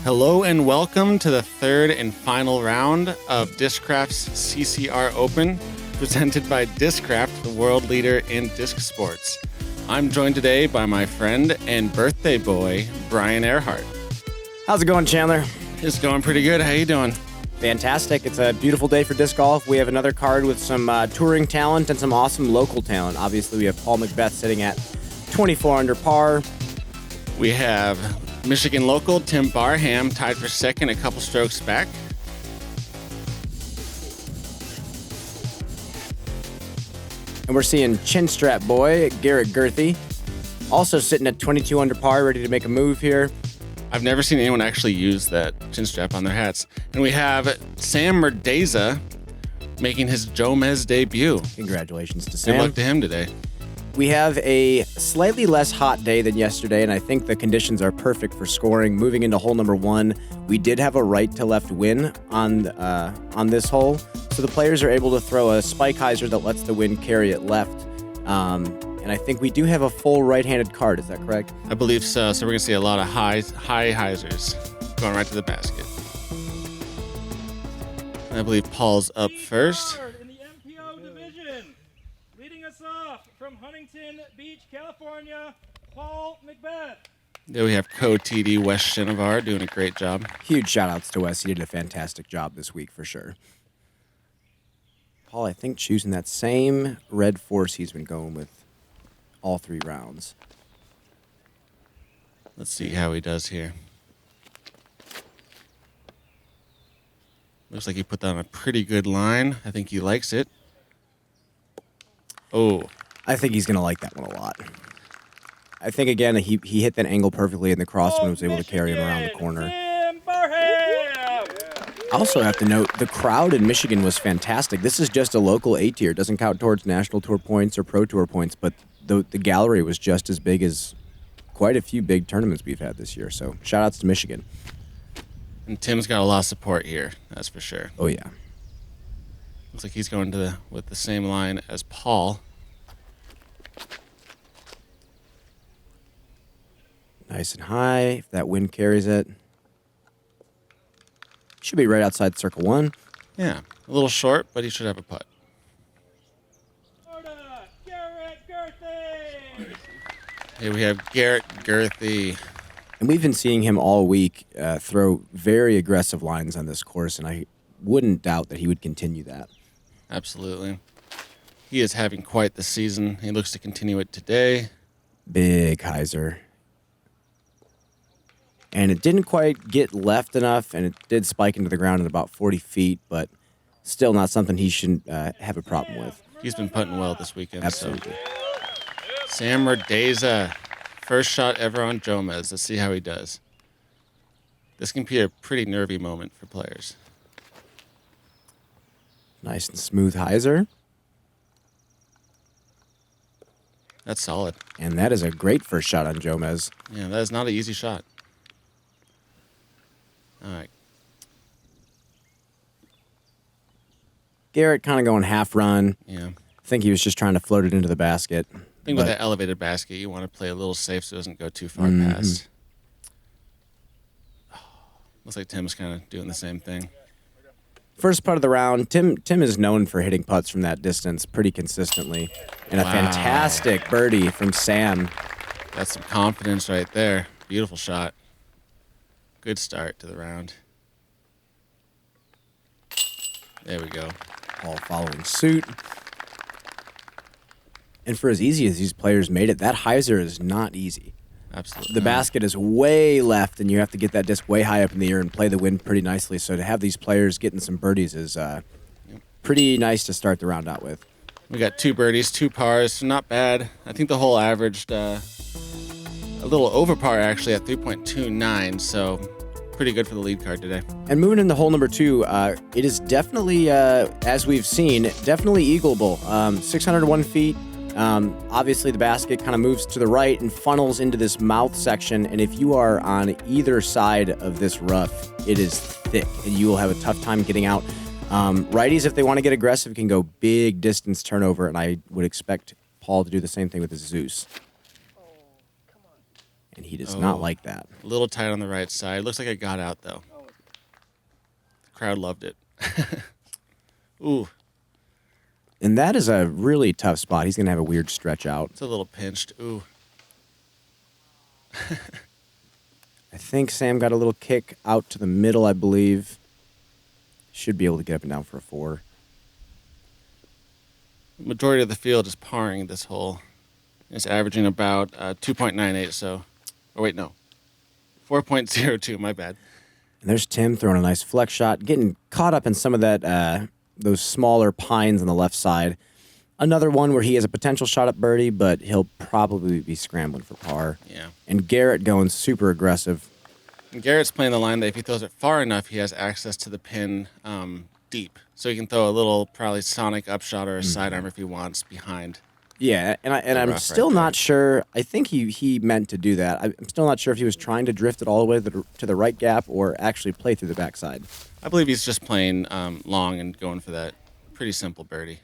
Hello and welcome to the third and final round of Discraft's CCR Open, presented by Discraft, the world leader in disc sports. I'm joined today by my friend and birthday boy, Brian Earhart. How's it going, Chandler? It's going pretty good. How you doing? Fantastic. It's a beautiful day for disc golf. We have another card with some touring talent and some awesome local talent. Obviously, we have Paul McBeth sitting at 24 under par. We have Michigan local Tim Barham tied for second, a couple strokes back. And we're seeing chin strap boy, Garrett Gurthie, also sitting at 22 under par, ready to make a move here. I've never seen anyone actually use that chin strap on their hats. And we have Sam Mrdeza making his Jomez debut. Congratulations to Sam. Good luck to him today. We have a slightly less hot day than yesterday, and I think the conditions are perfect for scoring. Moving into hole number one, we did have a right to left win on this hole, so the players are able to throw a spike hyzer that lets the wind carry it left. And I think we do have a full right-handed card. Is that correct? I believe so. So we're going to see a lot of high hyzers going right to the basket. I believe Paul's up first. In the MPO division, leading us off from Huntington Beach, California, Paul McBeth. There we have co-TD Wes Shinovar doing a great job. Huge shout-outs to Wes. He did a fantastic job this week for sure. Paul, I think, choosing that same red force he's been going with all three rounds. Let's see how he does here. Looks like he put down a pretty good line. I think he likes it. Oh. I think he's going to like that one a lot. I think, again, he hit that angle perfectly in the cross and was able to carry him around the corner. I also have to note, the crowd in Michigan was fantastic. This is just a local A tier. It doesn't count towards National Tour points or Pro Tour points, but the gallery was just as big as quite a few big tournaments we've had this year. So shout-outs to Michigan. And Tim's got a lot of support here, that's for sure. Oh, yeah. Looks like he's going with the same line as Paul. Nice and high, if that wind carries it. Should be right outside circle one. Yeah, a little short, but he should have a putt. Garrett Gurthie. Here we have Garrett Gurthie. And we've been seeing him all week throw very aggressive lines on this course, and I wouldn't doubt that he would continue that. Absolutely. He is having quite the season. He looks to continue it today. Big hyzer. And it didn't quite get left enough, and it did spike into the ground at about 40 feet, but still not something he shouldn't have a problem with. He's been putting well this weekend. Absolutely. So. Sam Mrdeza, first shot ever on Jomez. Let's see how he does. This can be a pretty nervy moment for players. Nice and smooth hyzer. That's solid. And that is a great first shot on Jomez. Yeah, that is not an easy shot. All right. Garrett kind of going half run. Yeah. I think he was just trying to float it into the basket. I think with that elevated basket, you want to play a little safe so it doesn't go too far past. Looks like Tim's kind of doing the same thing. First putt of the round, Tim is known for hitting putts from that distance pretty consistently. And a fantastic birdie from Sam. That's some confidence right there. Beautiful shot. Good start to the round. There we go. All following suit. And for as easy as these players made it, that hyzer is not easy. Absolutely. The basket is way left, and you have to get that disc way high up in the air and play the wind pretty nicely. So to have these players getting some birdies is pretty nice to start the round out with. We got 2 birdies, 2 pars, so not bad. I think the hole averaged a little over par actually at 3.29, so pretty good for the lead card today. And moving into hole number 2, it is definitely, as we've seen, definitely eagleable. 601 feet. Obviously, the basket kind of moves to the right and funnels into this mouth section, and if you are on either side of this rough, it is thick, and you will have a tough time getting out. Righties, if they want to get aggressive, can go big distance turnover, and I would expect Paul to do the same thing with his Zeus. and he does not like that. A little tight on the right side. Looks like it got out, though. The crowd loved it. Ooh. And that is a really tough spot. He's going to have a weird stretch out. It's a little pinched. Ooh. I think Sam got a little kick out to the middle, I believe. Should be able to get up and down for a 4. The majority of the field is parring this hole. It's averaging about 2.98, so... Oh, wait, no. 4.02, my bad. And there's Tim throwing a nice flex shot, getting caught up in some of that, those smaller pines on the left side. Another one where he has a potential shot at birdie, but he'll probably be scrambling for par. Yeah. And Garrett going super aggressive. And Garrett's playing the line that if he throws it far enough, he has access to the pin deep. So he can throw a little, probably sonic upshot or a sidearm if he wants behind. Yeah, and I'm still not sure. I think he meant to do that. I'm still not sure if he was trying to drift it all the way to the right gap or actually play through the backside. I believe he's just playing long and going for that pretty simple birdie.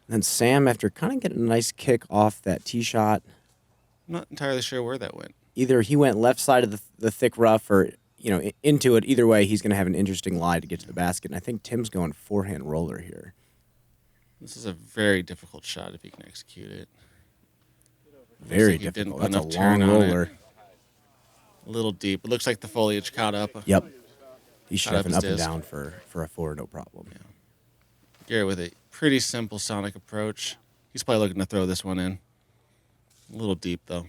And then Sam, after kind of getting a nice kick off that tee shot, I'm not entirely sure where that went. either he went left side of the thick rough or into it. Either way, he's going to have an interesting lie to get to the basket. And I think Tim's going forehand roller here. This is a very difficult shot if he can execute it. Very like difficult. That's a long roller. A little deep. It looks like the foliage caught up. Yep. He should have an up and disc. down for a 4, no problem. Yeah. Garrett with a pretty simple sonic approach. He's probably looking to throw this one in. A little deep, though.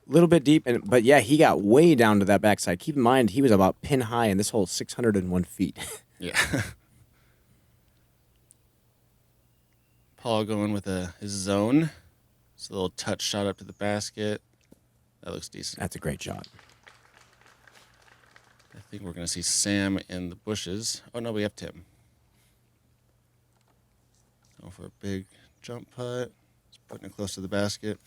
A little bit deep, but yeah, he got way down to that backside. Keep in mind, he was about pin high, and this hole is 601 feet. Yeah. Paul going with his zone. It's a little touch shot up to the basket. That looks decent. That's a great shot. I think we're going to see Sam in the bushes. Oh, no, we have Tim. Going for a big jump putt. Just putting it close to the basket.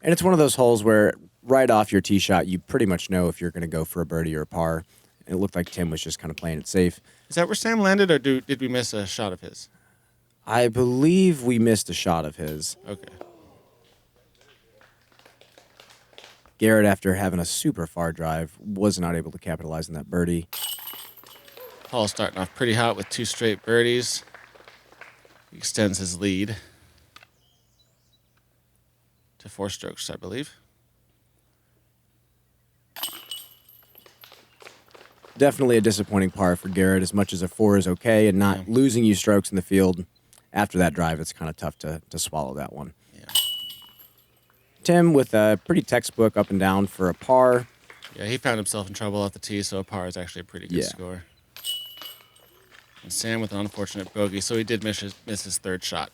And it's one of those holes where right off your tee shot, you pretty much know if you're going to go for a birdie or a par. And it looked like Tim was just kind of playing it safe. Is that where Sam landed, or did we miss a shot of his? I believe we missed a shot of his. Okay. Garrett, after having a super far drive, was not able to capitalize on that birdie. Paul starting off pretty hot with 2 straight birdies. He extends his lead to 4 strokes, I believe. Definitely a disappointing par for Garrett, as much as a 4 is okay, and not losing you strokes in the field. After that drive, it's kind of tough to swallow that one. Yeah. Tim with a pretty textbook up and down for a par. Yeah, he found himself in trouble off the tee, so a par is actually a pretty good score. And Sam with an unfortunate bogey, so he did miss his 3rd shot.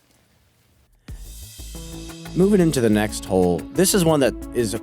Moving into the next hole, this is one that is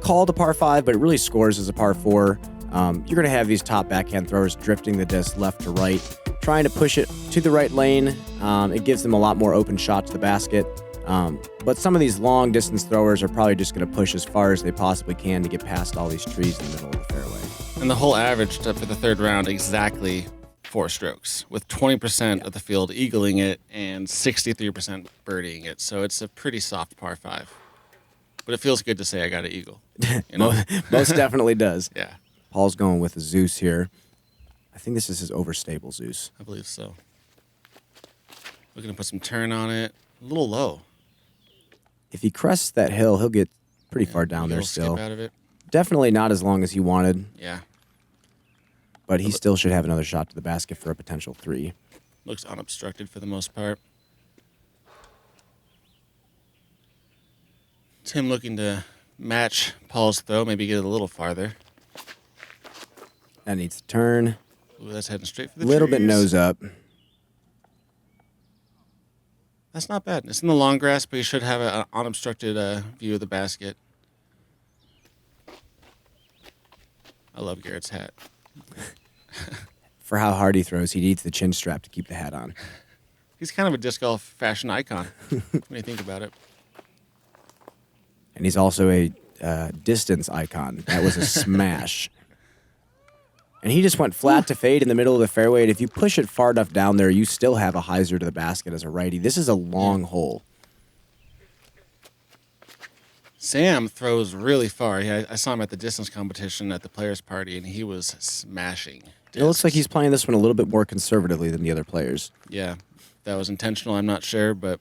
called a par 5, but it really scores as a par 4. You're going to have these top backhand throwers drifting the disc left to right, trying to push it to the right lane. It gives them a lot more open shot to the basket. But some of these long distance throwers are probably just going to push as far as they possibly can to get past all these trees in the middle of the fairway. And the whole averaged for the 3rd round exactly 4 strokes, with 20% of the field eagling it and 63% birdieing it. So it's a pretty soft par 5. But it feels good to say I got an eagle. You know? Most definitely does. Yeah. Paul's going with a Zeus here. I think this is his overstable Zeus. I believe so. Looking to put some turn on it. A little low. If he crests that hill, he'll get pretty far down there still. Skip out of it. Definitely not as long as he wanted. Yeah. But he still should have another shot to the basket for a potential 3. Looks unobstructed for the most part. Tim looking to match Paul's throw, maybe get it a little farther. That needs to turn. Ooh, that's heading straight for the Little bit trees. nose up. That's not bad. It's in the long grass, but you should have an unobstructed view of the basket. I love Garrett's hat. For how hard he throws, he needs the chin strap to keep the hat on. He's kind of a disc golf fashion icon when you think about it. And he's also a distance icon. That was a smash. And he just went flat to fade in the middle of the fairway. And if you push it far enough down there, you still have a hyzer to the basket as a righty. This is a long hole. Sam throws really far. I saw him at the distance competition at the players' party, and he was smashing discs. It looks like he's playing this one a little bit more conservatively than the other players. Yeah, if that was intentional, I'm not sure, but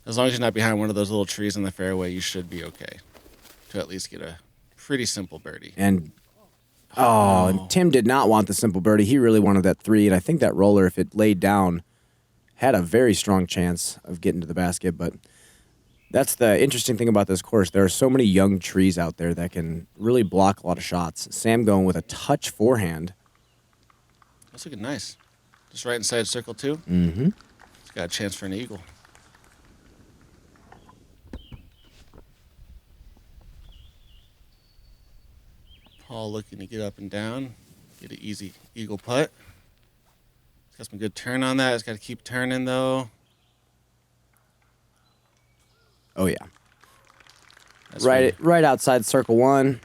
as long as you're not behind one of those little trees in the fairway, you should be okay to at least get a pretty simple birdie. And and Tim did not want the simple birdie. He really wanted that 3, and I think that roller, if it laid down, had a very strong chance of getting to the basket, but that's the interesting thing about this course. There are so many young trees out there that can really block a lot of shots. Sam going with a touch forehand. That's looking nice. Just right inside circle 2. Mm-hmm. He's got a chance for an eagle. Paul looking to get up and down, get an easy eagle putt. He's got some good turn on that. He's got to keep turning, though. Oh, yeah. That's Right outside circle 1.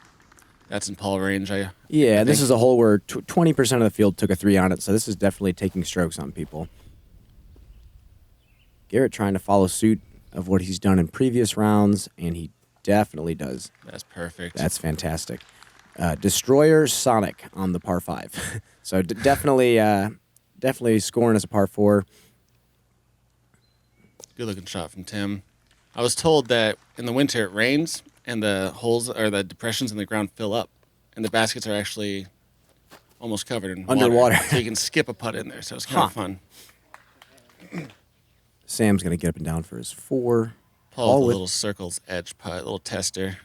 That's in Paul range. Yeah, this is a hole where 20% of the field took a 3 on it, so this is definitely taking strokes on people. Garrett trying to follow suit of what he's done in previous rounds, and he definitely does. That's perfect. That's fantastic. Destroyer Sonic on the par 5. So definitely scoring as a par 4. Good looking shot from Tim. I was told that in the winter it rains and the holes or the depressions in the ground fill up, and the baskets are actually almost covered in underwater. So you can skip a putt in there. So it's kind of fun. Sam's gonna get up and down for his 4. Paul with a little circles edge putt, little tester.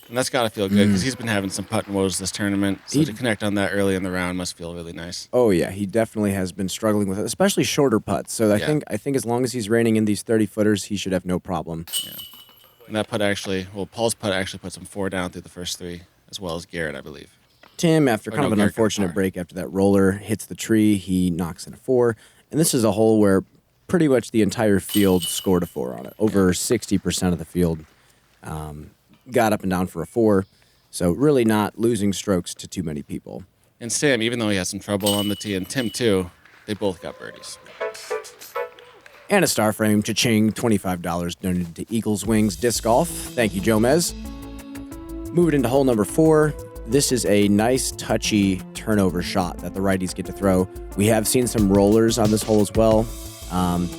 And that's got to feel good because he's been having some putt and woes this tournament. So to connect on that early in the round must feel really nice. Oh yeah, he definitely has been struggling with it, especially shorter putts. So I think as long as he's reining in these 30-footers, he should have no problem. Yeah. And that putt actually, Paul's putt actually puts him 4 down through the first 3, as well as Garrett, I believe. Tim, after kind of an unfortunate break after that roller, hits the tree. He knocks in a 4. And this is a hole where pretty much the entire field scored a 4 on it. Over 60% of the field got up and down for a 4. So really not losing strokes to too many people. And Sam, even though he had some trouble on the tee, and Tim too, they both got birdies. And a StarFrame, cha-ching, $25 donated to Eagles Wings Disc Golf. Thank you, Jomez. Moving into hole number 4. This is a nice, touchy turnover shot that the righties get to throw. We have seen some rollers on this hole as well.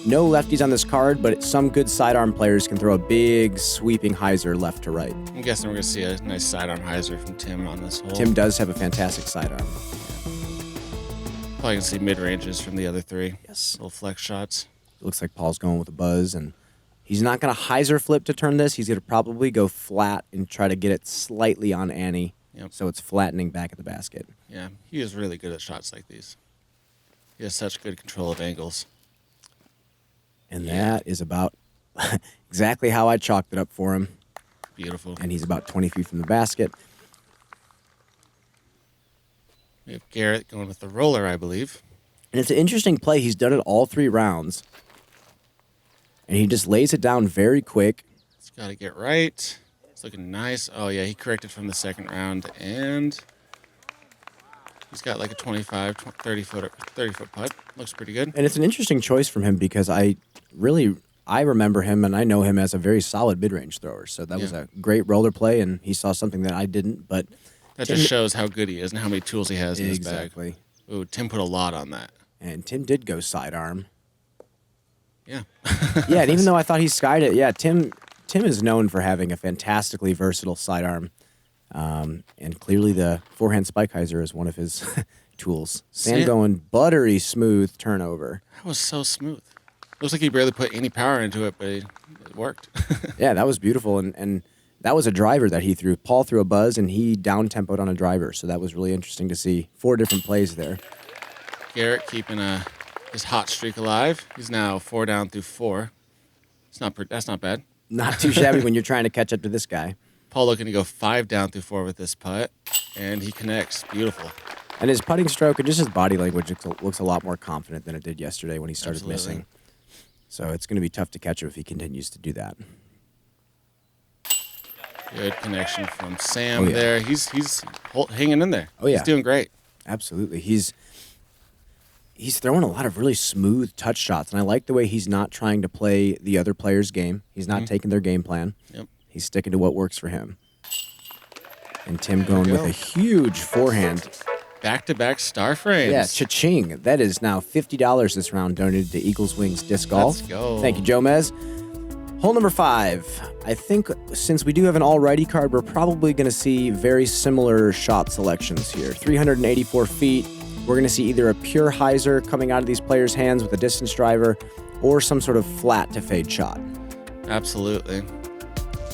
No lefties on this card, but some good sidearm players can throw a big, sweeping hyzer left to right. I'm guessing we're going to see a nice sidearm hyzer from Tim on this hole. Tim does have a fantastic sidearm. Probably going to see mid-ranges from the other 3. Yes. Little flex shots. It looks like Paul's going with a buzz, and he's not going to hyzer flip to turn this. He's going to probably go flat and try to get it slightly on Annie, so it's flattening back at the basket. Yeah, he is really good at shots like these. He has such good control of angles. And that is about exactly how I chalked it up for him. Beautiful. And he's about 20 feet from the basket. We have Garrett going with the roller, I believe. And it's an interesting play. He's done it all 3 rounds. And he just lays it down very quick. It's got to get right. It's looking nice. Oh, yeah, he corrected from the second round. And he's got like a 25, 30-foot putt. Looks pretty good. And it's an interesting choice from him because I remember him and I know him as a very solid mid-range thrower. So that was a great roller play, and he saw something that I didn't. But that just shows how good he is and how many tools he has in his bag. Exactly. Ooh, Tim put a lot on that. And Tim did go sidearm. Yeah. Yeah, and even though I thought he skied it, Tim is known for having a fantastically versatile sidearm. And clearly the forehand spike hyzer is one of his tools. Sam going buttery smooth turnover. That was so smooth. Looks like he barely put any power into it, but it worked. Yeah, that was beautiful. And that was a driver that he threw. Paul threw a buzz, and he down-tempoed on a driver. So that was really interesting to see. 4 different plays there. Garrett keeping his hot streak alive. He's now 4 down through 4. That's not bad. Not too shabby when you're trying to catch up to this guy. Paul looking to go 5 down through 4 with this putt, and he connects. Beautiful. And his putting stroke and just his body language looks a lot more confident than it did yesterday when he started missing. So it's going to be tough to catch him if he continues to do that. Good connection from Sam there. He's hanging in there. Oh, yeah. He's doing great. Absolutely. He's he's throwing a lot of really smooth touch shots, and I like the way he's not trying to play the other player's game. He's not taking their game plan. Yep. He's sticking to what works for him. And Tim going with a huge forehand. Back-to-back StarFrames. Yeah, cha-ching. That is now $50 this round donated to Eagles Wings Disc Golf. Let's go. Thank you, Jomez. Hole number 5. I think since we do have an all-righty card, we're probably going to see very similar shot selections here. 384 feet. We're going to see either a pure hyzer coming out of these players' hands with a distance driver or some sort of flat to fade shot. Absolutely.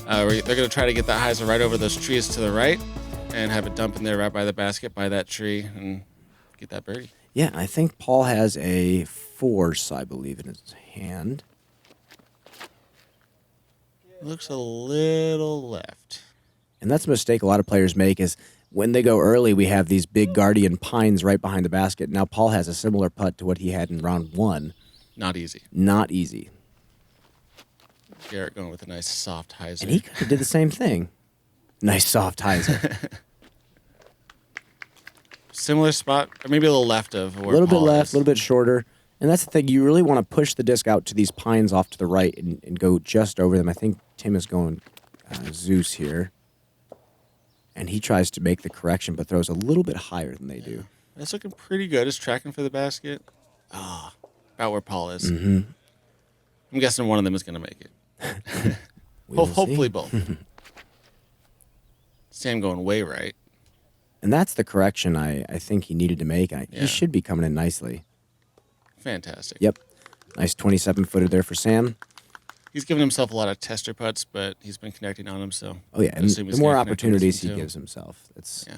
They're going to try to get that hyzer right over those trees to the right and have it dump in there right by the basket, by that tree, and get that birdie. Yeah, I think Paul has a force, I believe, in his hand. Looks a little left. And that's a mistake a lot of players make is when they go early, we have these big guardian pines right behind the basket. Now Paul has a similar putt to what he had in round 1. Not easy. Not easy. Garrett going with a nice soft hyzer. And he kind of did the same thing. Nice soft hyzer. Similar spot, or maybe a little left of where A little bit Paul left, is. a little bit shorter. And that's the thing. You really want to push the disc out to these pines off to the right and go just over them. I think Tim is going Zeus here. And he tries to make the correction, but throws a little bit higher than they do. That's looking pretty good. It's tracking for the basket. About where Paul is. Mm-hmm. I'm guessing one of them is going to make it. Hopefully both. Sam going way right. And that's the correction I think he needed to make. He should be coming in nicely. Fantastic. Yep. Nice 27-footer there for Sam. He's given himself a lot of tester putts, but he's been connecting on them, so... Oh, yeah, I and assume the he's more gonna connect on this opportunities one, he too. gives himself. It's Yeah.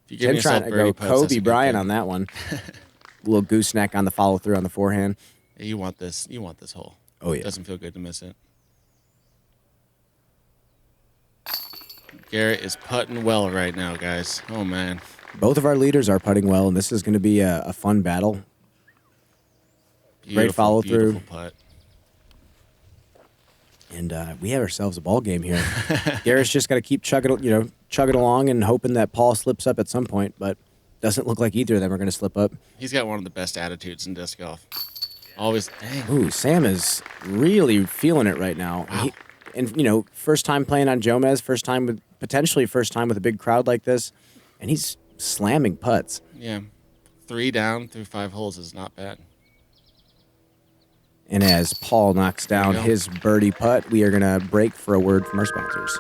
If you give Tim yourself trying to birdie go putts, that's a Kobe good Bryant thing. on that one. Little gooseneck on the follow-through on the forehand. Yeah, you want this hole. Oh, yeah. Doesn't feel good to miss it. Garrett is putting well right now, guys. Oh, man. Both of our leaders are putting well, and this is going to be a fun battle. Great follow-through. Beautiful putt. And we have ourselves a ball game here. Garrett's just got to keep chugging along and hoping that Paul slips up at some point, but doesn't look like either of them are going to slip up. He's got one of the best attitudes in disc golf. Always, dang. Ooh, Sam is really feeling it right now. Wow. First time playing on Jomez, potentially first time with a big crowd like this, and he's slamming putts. Yeah. 3 down through 5 holes is not bad. And as Paul knocks down There you go. his birdie putt, we are going to break for a word from our sponsors.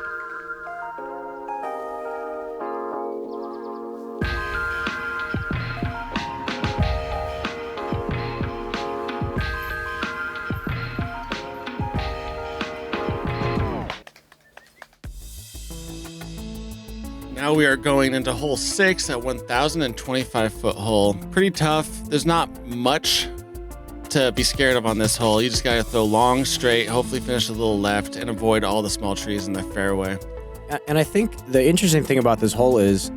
Now we are going into hole 6 at 1,025-foot hole. Pretty tough. There's not much to be scared of on this hole. You just got to throw long, straight, hopefully finish a little left, and avoid all the small trees in the fairway. And I think the interesting thing about this hole is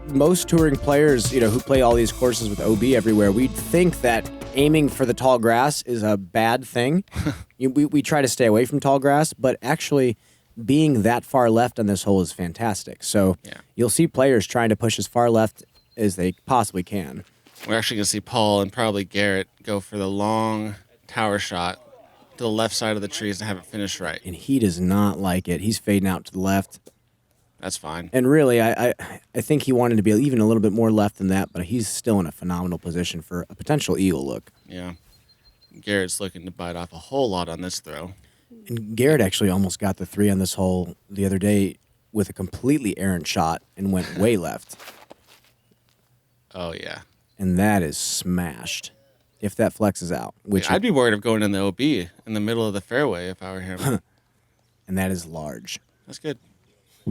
most touring players, who play all these courses with OB everywhere, we think that aiming for the tall grass is a bad thing. We try to stay away from tall grass, but actually being that far left on this hole is fantastic. So You'll see players trying to push as far left as they possibly can. We're actually going to see Paul and probably Garrett go for the long tower shot to the left side of the trees and have it finish right. And he does not like it. He's fading out to the left. That's fine. And really, I think he wanted to be even a little bit more left than that, but he's still in a phenomenal position for a potential eagle look. Yeah. Garrett's looking to bite off a whole lot on this throw. And Garrett actually almost got the 3 on this hole the other day with a completely errant shot and went way left. Oh, yeah. And that is smashed if that flexes out. Which I'd be worried of going in the OB in the middle of the fairway if I were him. And that is large. That's good.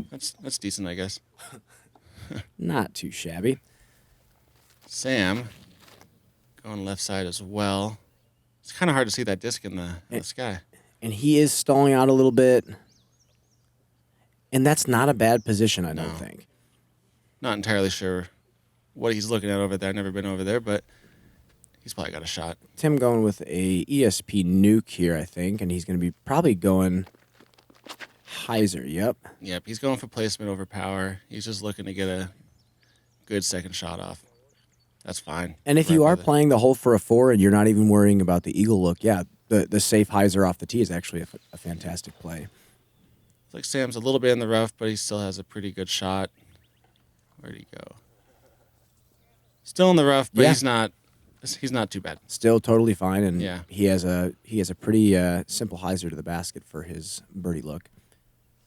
That's decent, I guess. Not too shabby. Sam going left side as well. It's kind of hard to see that disc in the sky. And he is stalling out a little bit. And that's not a bad position, I don't think. Not entirely sure what he's looking at over there. I've never been over there, but he's probably got a shot. Tim going with a ESP nuke here, I think, and he's going to be probably going hyzer, yep. Yep, he's going for placement over power. He's just looking to get a good second shot off. That's fine. And if you are playing the hole for a 4 and you're not even worrying about the eagle look, yeah, the safe hyzer off the tee is actually a fantastic play. It's like Sam's a little bit in the rough, but he still has a pretty good shot. Where'd he go? Still in the rough, but he's not too bad. Still totally fine, and yeah. he has a pretty simple hyzer to the basket for his birdie look.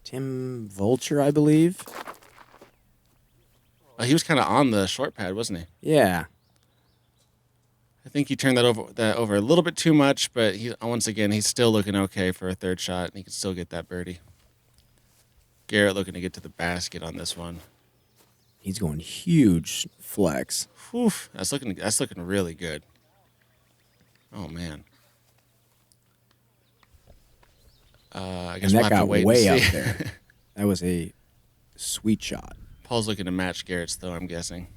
Tim Vulture, I believe. He was kind of on the short pad, wasn't he? Yeah. I think he turned that over a little bit too much, but once again, he's still looking okay for a third shot, and he can still get that birdie. Garrett looking to get to the basket on this one. He's going huge flex. Whew, that's looking really good. Oh man. I guess and we'll that have to got wait way and up see. there. That was a sweet shot. Paul's looking to match Garrett's, though, I'm guessing.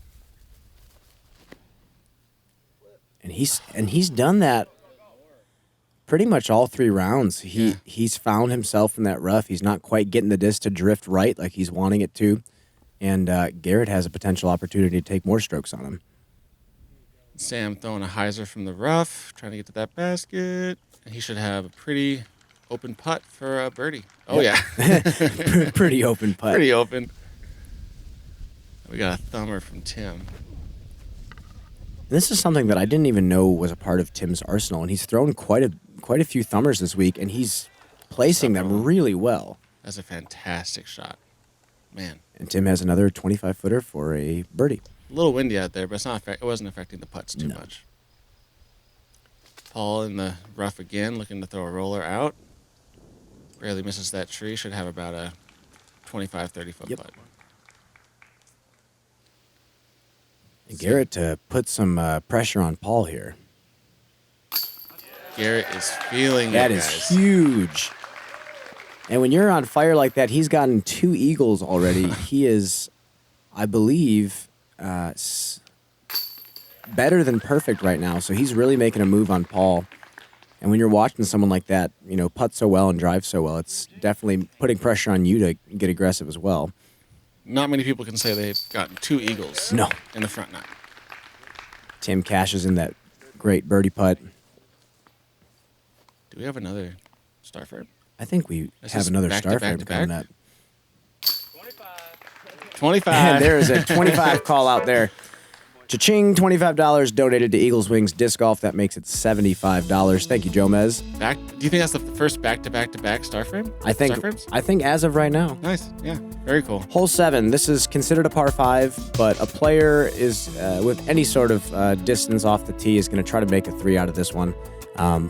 And he's done that pretty much all 3 rounds. He's found himself in that rough. He's not quite getting the disc to drift right like he's wanting it to. And Garrett has a potential opportunity to take more strokes on him. Sam throwing a hyzer from the rough, trying to get to that basket. And he should have a pretty open putt for a birdie. Oh, yep. yeah. Pretty open putt. Pretty open. We got a thumber from Tim. This is something that I didn't even know was a part of Tim's arsenal, and he's thrown quite a few thumbers this week, and he's placing them really well. That's a fantastic shot. Man. And Tim has another 25-footer for a birdie. A little windy out there, but it wasn't affecting the putts too much. Paul in the rough again, looking to throw a roller out. Barely misses that tree. Should have about a 25, 30-foot putt. And Garrett to put some pressure on Paul here. Garrett is feeling that it, is guys. Huge. And when you're on fire like that, he's gotten 2 eagles already. He is, I believe, better than perfect right now. So he's really making a move on Paul. And when you're watching someone like that, putt so well and drive so well, it's definitely putting pressure on you to get aggressive as well. Not many people can say they've gotten 2 eagles in the front 9. Tim cashes in that great birdie putt. Do we have another StarFrame? I think we have another StarFrame coming up. 25. And there is a 25 call out there. Cha-ching, $25 donated to Eagles Wings Disc Golf. That makes it $75. Thank you, Jomez. Do you think that's the first back-to-back-to-back StarFrame? I think as of right now. Nice. Yeah. Very cool. Hole 7. This is considered a par 5, but a player is with any sort of distance off the tee is going to try to make a 3 out of this one.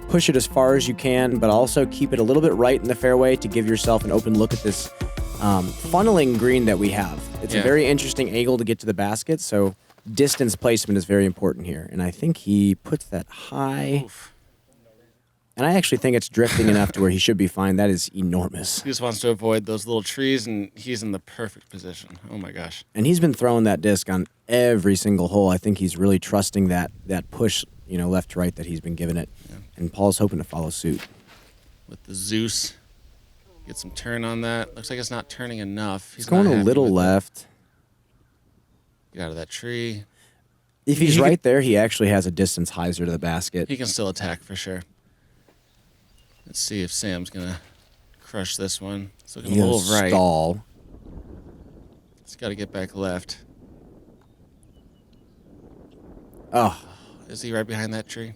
Push it as far as you can, but also keep it a little bit right in the fairway to give yourself an open look at this funneling green that we have. It's a very interesting angle to get to the basket, so distance placement is very important here. And I think he puts that high. Oof. And I actually think it's drifting enough to where he should be fine. That is enormous. He just wants to avoid those little trees, and he's in the perfect position. Oh, my gosh. And he's been throwing that disc on every single hole. I think he's really trusting that push, left to right that he's been giving it. Yeah. And Paul's hoping to follow suit. With the Zeus. Get some turn on that. Looks like it's not turning enough. He's going a little left. Get out of that tree. If he's right there, he actually has a distance hyzer to the basket. He can still attack for sure. Let's see if Sam's going to crush this one. It's looking a little right. Stall. He's got to get back left. Oh. Is he right behind that tree?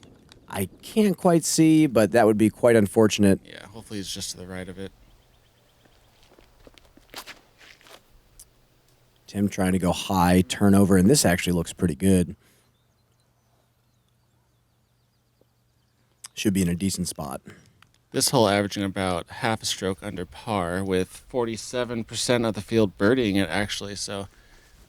I can't quite see, but that would be quite unfortunate. Yeah, hopefully he's just to the right of it. Tim trying to go high, turnover, and this actually looks pretty good. Should be in a decent spot. This hole averaging about half a stroke under par with 47% of the field birdieing it, actually. So,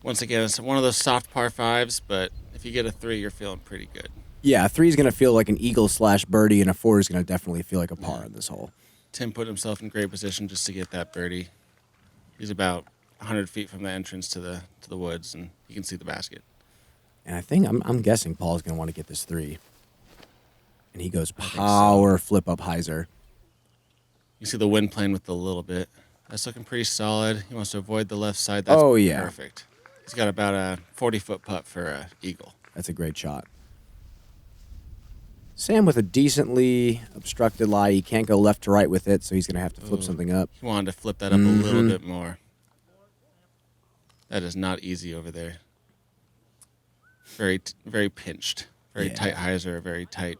once again, it's one of those soft par 5s, but if you get a 3, you're feeling pretty good. Yeah, a 3 is going to feel like an eagle / birdie, and a 4 is going to definitely feel like a par in this hole. Tim put himself in great position just to get that birdie. He's about 100 feet from the entrance to the woods, and you can see the basket. And I think I'm guessing Paul's going to want to get this 3. And he goes power flip up hyzer. You see the wind playing with it a little bit. That's looking pretty solid. He wants to avoid the left side. That's perfect. He's got about a 40-foot putt for an eagle. That's a great shot. Sam with a decently obstructed lie. He can't go left to right with it, so he's going to have to flip something up. He wanted to flip that up a little bit more. That is not easy over there. Very, very pinched. Very tight hyzer, very tight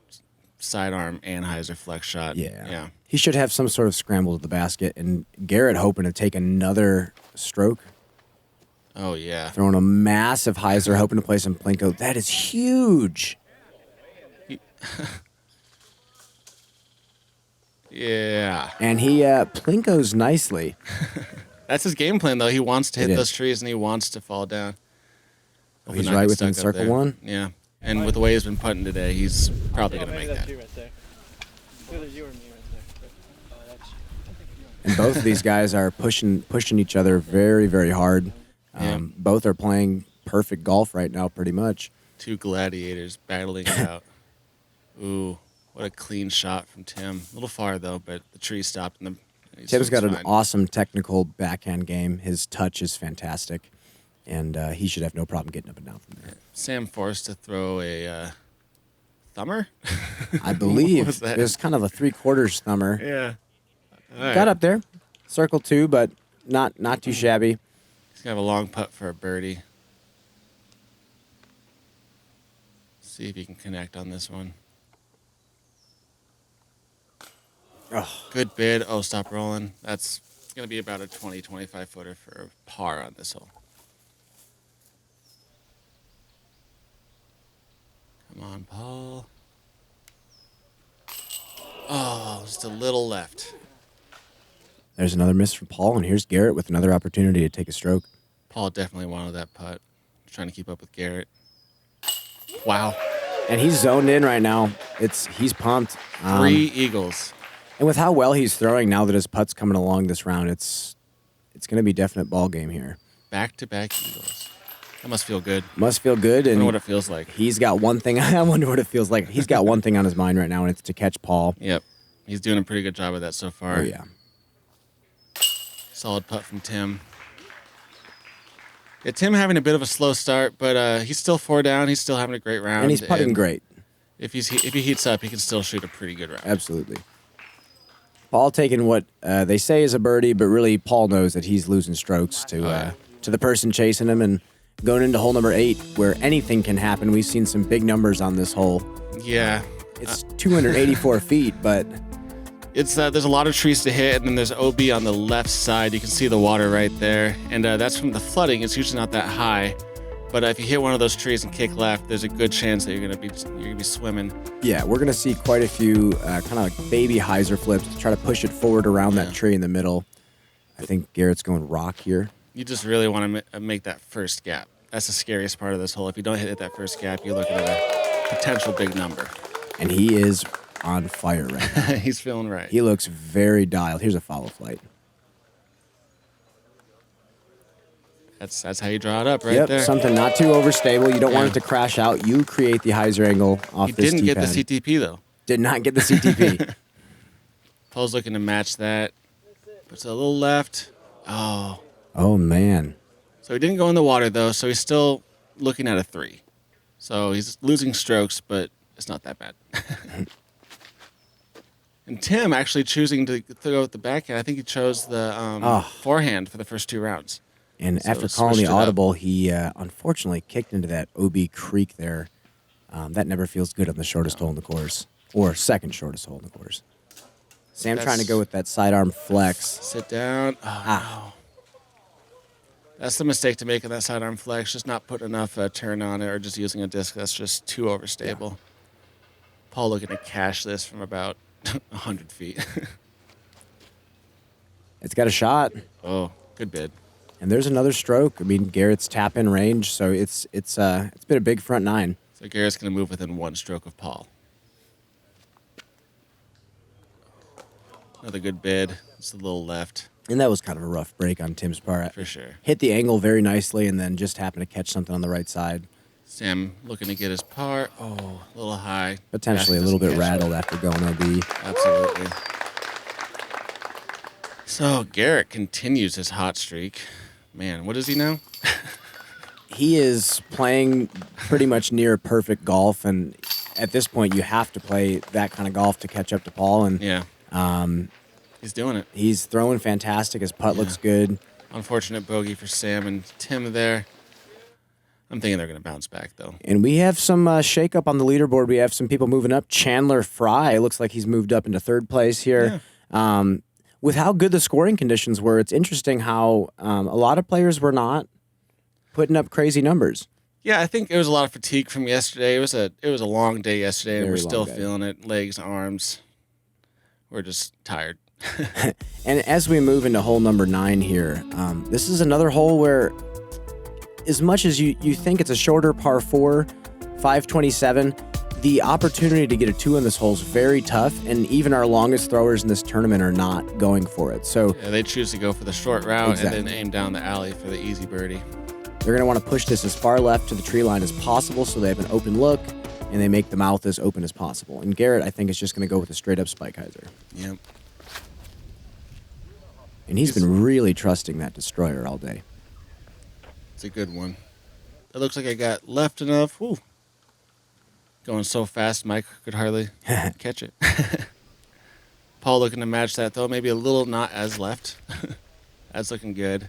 sidearm and hyzer flex shot. Yeah. He should have some sort of scramble to the basket, and Garrett hoping to take another stroke. Oh, yeah. Throwing a massive hyzer, hoping to play some plinko. That is huge. Yeah. And he plinkos nicely. That's his game plan, though. He wants to hit those trees, and he wants to fall down. Oh, he's right within circle one? Yeah. And with the way he's been putting today, he's probably going to make that. And both of these guys are pushing each other very, very hard. Both are playing perfect golf right now, pretty much. Two gladiators battling it out. Ooh, what a clean shot from Tim. A little far, though, but the tree stopped. Tim's got an awesome technical backhand game. His touch is fantastic, and he should have no problem getting up and down from there. Sam forced to throw a thumber? I believe. What was that? It was kind of a 3/4 thumber. Yeah. Right. Got up there. Circle 2, but not too shabby. He's going to have a long putt for a birdie. See if he can connect on this one. Oh. Good bid. Oh, stop rolling. That's going to be about a 20, 25 footer for a par on this hole. Come on, Paul. Oh, just a little left. There's another miss from Paul, and here's Garrett with another opportunity to take a stroke. Paul definitely wanted that putt. Trying to keep up with Garrett. Wow. And he's zoned in right now. He's pumped. 3 eagles. And with how well he's throwing now that his putt's coming along this round, it's going to be definite ball game here. Back-to-back eagles. That must feel good. Must feel good. I And wonder what it feels like. he's got one thing. I wonder what it feels like. He's got one thing on his mind right now, and it's to catch Paul. Yep. He's doing a pretty good job of that so far. Oh, yeah. Solid putt from Tim. Yeah, Tim having a bit of a slow start, but he's still 4 down. He's still having a great round. And he's putting great. If he heats up, he can still shoot a pretty good round. Absolutely. Paul taking what they say is a birdie, but really Paul knows that he's losing strokes to the person chasing him, and going into hole number 8, where anything can happen. We've seen some big numbers on this hole. Yeah. It's 284 feet, but It's there's a lot of trees to hit, and then there's OB on the left side. You can see the water right there, and that's from the flooding. It's usually not that high, but if you hit one of those trees and kick left, there's a good chance that you're gonna be swimming. yeah, we're gonna see quite a few kind of like baby hyzer flips to try to push it forward around that tree in the middle. I think Garrett's going rock here. You just really want to make that first gap. That's the scariest part of this hole. If you don't hit that first gap, you're looking at a potential big number. And he is on fire right now. He's feeling right. He looks very dialed. Here's a FollowFlight. That's how you draw it up right Yep, there. something not too overstable. You don't want it to crash out. You create the hyzer angle off He this didn't get the T-pad. CTP, though. Did not get the CTP. Paul's looking to match that. Puts a little left. Oh. Oh, man. So he didn't go in the water, though, so he's still looking at a 3. So he's losing strokes, but it's not that bad. And Tim actually choosing to go with the backhand. I think he chose the forehand for the first 2 rounds. And So after calling the switched it up. audible, he unfortunately kicked into that OB creek there. That never feels good on the shortest hole in the course, or second shortest hole in the course. Sam trying to go with that sidearm flex. Sit down. Oh, no. That's the mistake to make in that sidearm flex, just not putting enough turn on it or just using a disc that's just too overstable. Yeah. Paul looking to cash this from about 100 feet. It's got a shot. Oh, good bid. And there's another stroke. I mean, Garrett's tap-in range, so it's been a big front 9. So Garrett's going to move within 1 stroke of Paul. Another good bid. It's a little left. And that was kind of a rough break on Tim's part. For sure. Hit the angle very nicely and then just happened to catch something on the right side. Sam looking to get his par. Oh, a little high. Potentially a little bit rattled after going OB. Absolutely. So Garrett continues his hot streak. Man, what is he now? he is playing pretty much near perfect golf, and at this point, you have to play that kind of golf to catch up to Paul. And Yeah. He's doing it. he's throwing fantastic. His putt looks good. Unfortunate bogey for Sam and Tim there. I'm thinking they're going to bounce back, though. And we have some shakeup on the leaderboard. We have some people moving up. Chandler Fry looks like he's moved up into third place here. Yeah. With how good the scoring conditions were, it's interesting how a lot of players were not putting up crazy numbers. Yeah, I think it was a lot of fatigue from yesterday. It was a long day yesterday, and Very we're still long day. feeling it. Legs, arms. We're just tired. And as we move into hole number 9 here, this is another hole where, as much as you think it's a shorter par 4, 527, the opportunity to get a 2 in this hole is very tough, and even our longest throwers in this tournament are not going for it. So Yeah, they choose to go for the short route Exactly. and then aim down the alley for the easy birdie. they're going to want to push this as far left to the tree line as possible so they have an open look, and they make the mouth as open as possible. And Garrett, I think, is just going to go with a straight-up spike hyzer. Yep. And he's been really trusting that destroyer all day. It's a good one. It looks like I got left enough. Woo. Going so fast, Mike could hardly catch it. Paul looking to match that, though. Maybe a little not as left. That's looking good.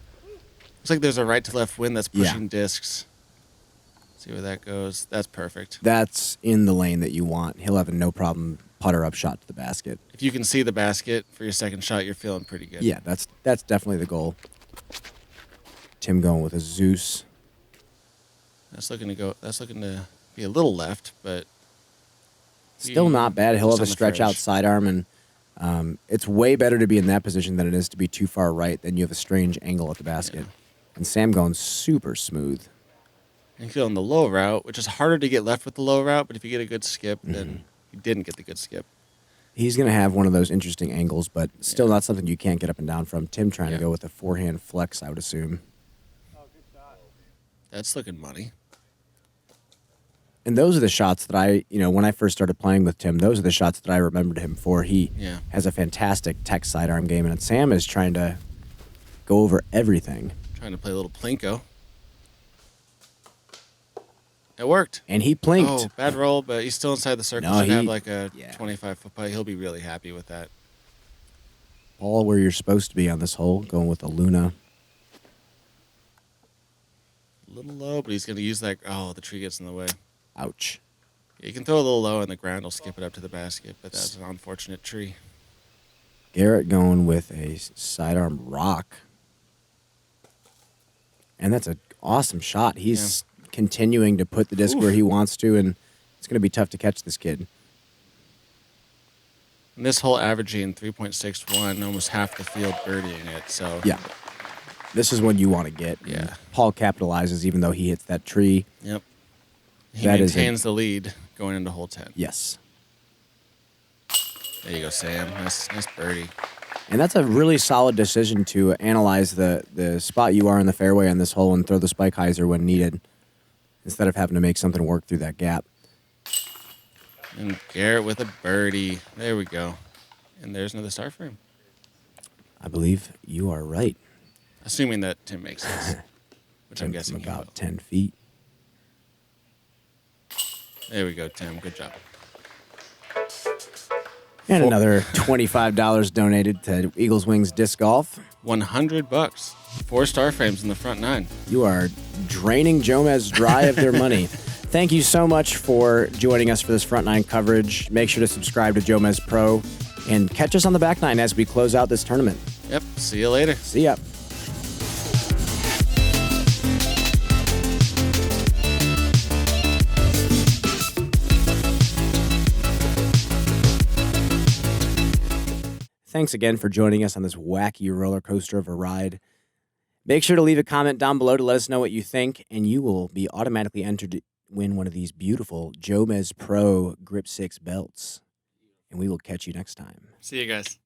Looks like there's a right to left wind that's pushing discs. See where that goes. That's perfect. That's in the lane that you want. He'll have a no problem putter up shot to the basket. If you can see the basket for your second shot, you're feeling pretty good. Yeah, that's definitely the goal. Tim going with a Zeus. That's looking to be a little left, but Still not bad. He'll Just have a on the stretch out fringe. sidearm, and it's way better to be in that position than it is to be too far right. Then you have a strange angle at the basket. And Sam going super smooth. and feeling the low route, which is harder to get left with the low route, but if you get a good skip, then you didn't get the good skip. He's going to have one of those interesting angles, but still not something you can't get up and down from. Tim trying to go with a forehand flex, I would assume. That's looking money. And those are the shots that I, when I first started playing with Tim, those are the shots that I remembered him for. He has a fantastic tech sidearm game, and Sam is trying to go over everything. Trying to play a little plinko. It worked. And he plinked. Oh, bad roll, but he's still inside the circle. No, Should have he- like a 25-foot putt. He'll be really happy with that. All where you're supposed to be on this hole, going with a Luna. A little low, but he's going to use that. Oh, the tree gets in the way. Ouch. You can throw a little low, and the ground will skip it up to the basket, but that's an unfortunate tree. Garrett going with a sidearm rock. And that's an awesome shot. He's continuing to put the disc where he wants to, and it's going to be tough to catch this kid. And this hole averaging 3.61, almost half the field birdieing it. So Yeah. This is what you want to get. Yeah. Paul capitalizes even though he hits that tree. Yep. He That is maintains the lead going into hole 10. Yes. There you go, Sam. Nice birdie. And that's a really solid decision to analyze the spot you are in the fairway on this hole and throw the spike hyzer when needed instead of having to make something work through that gap. And Garrett with a birdie. There we go. And there's another StarFrame. I believe you are right. Assuming that Tim makes this, which I'm guessing he about will. 10 feet. There we go, Tim. Good job. And another $25 donated to Eagles Wings Disc Golf. $100. 4 StarFrames in the front 9. You are draining Jomez dry of their money. Thank you so much for joining us for this front 9 coverage. Make sure to subscribe to JomezPro and catch us on the back 9 as we close out this tournament. Yep. See you later. See ya. Thanks again for joining us on this wacky roller coaster of a ride. Make sure to leave a comment down below to let us know what you think, and you will be automatically entered to win one of these beautiful JomezPro Grip6 belts. And we will catch you next time. See you guys.